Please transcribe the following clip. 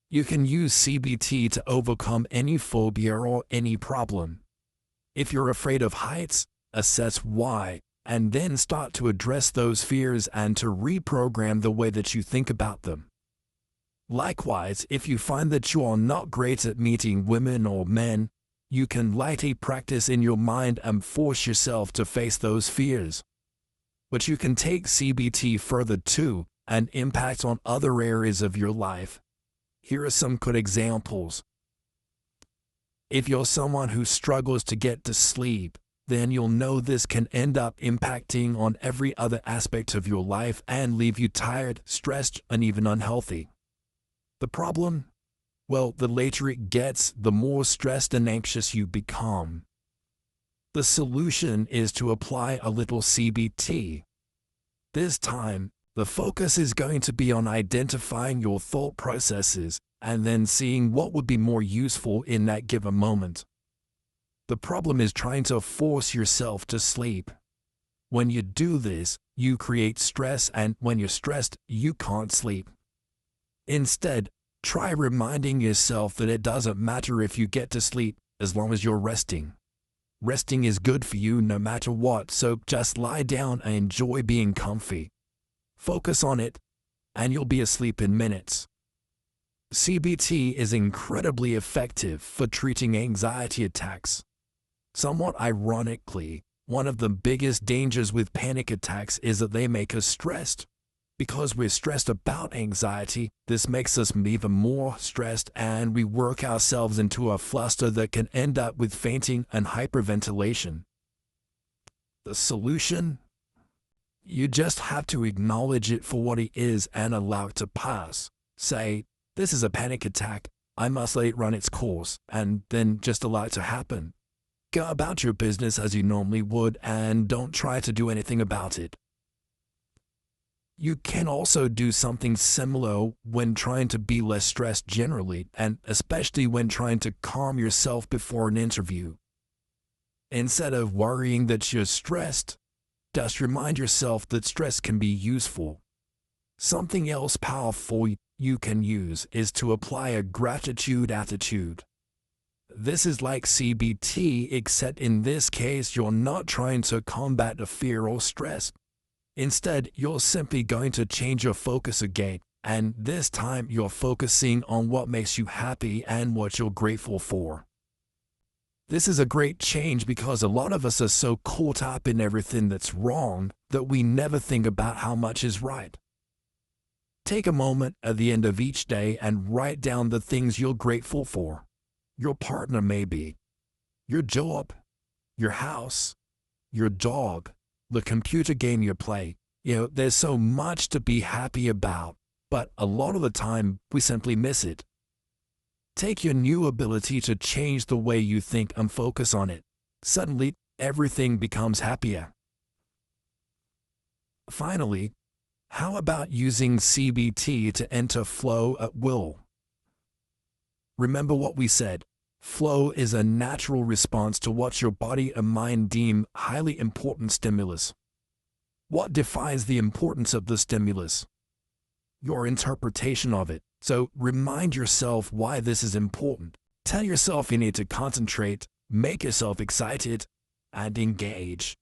You can use CBT to overcome any phobia or any problem. If you're afraid of heights, assess why, and then start to address those fears and to reprogram the way that you think about them. Likewise, if you find that you are not great at meeting women or men, you can light a practice in your mind and force yourself to face those fears. But you can take CBT further too and impact on other areas of your life. Here are some good examples. If you're someone who struggles to get to sleep, then you'll know this can end up impacting on every other aspect of your life and leave you tired, stressed, and even unhealthy. The problem? Well, the later it gets, the more stressed and anxious you become. The solution is to apply a little CBT. This time, the focus is going to be on identifying your thought processes and then seeing what would be more useful in that given moment. The problem is trying to force yourself to sleep. When you do this, you create stress, and when you're stressed, you can't sleep. Instead, try reminding yourself that it doesn't matter if you get to sleep as long as you're resting. Resting is good for you no matter what, so just lie down and enjoy being comfy. Focus on it, and you'll be asleep in minutes. CBT is incredibly effective for treating anxiety attacks. Somewhat ironically, one of the biggest dangers with panic attacks is that they make us stressed. Because we're stressed about anxiety, this makes us even more stressed, and we work ourselves into a fluster that can end up with fainting and hyperventilation. The solution? You just have to acknowledge it for what it is and allow it to pass. Say, "This is a panic attack, I must let it run its course," and then just allow it to happen. Go about your business as you normally would and don't try to do anything about it. You can also do something similar when trying to be less stressed generally, and especially when trying to calm yourself before an interview. Instead of worrying that you're stressed, just remind yourself that stress can be useful. Something else powerful you can use is to apply a gratitude attitude. This is like CBT, except in this case you're not trying to combat a fear or stress. Instead, you're simply going to change your focus again, and this time you're focusing on what makes you happy and what you're grateful for. This is a great change because a lot of us are so caught up in everything that's wrong that we never think about how much is right. Take a moment at the end of each day and write down the things you're grateful for. Your partner maybe, your job, your house, your dog, the computer game you play. There's so much to be happy about, but a lot of the time we simply miss it. Take your new ability to change the way you think and focus on it. Suddenly, everything becomes happier. Finally, how about using CBT to enter flow at will? Remember what we said. Flow is a natural response to what your body and mind deem highly important stimulus. What defines the importance of the stimulus? Your interpretation of it. So remind yourself why this is important. Tell yourself you need to concentrate, make yourself excited, and engage.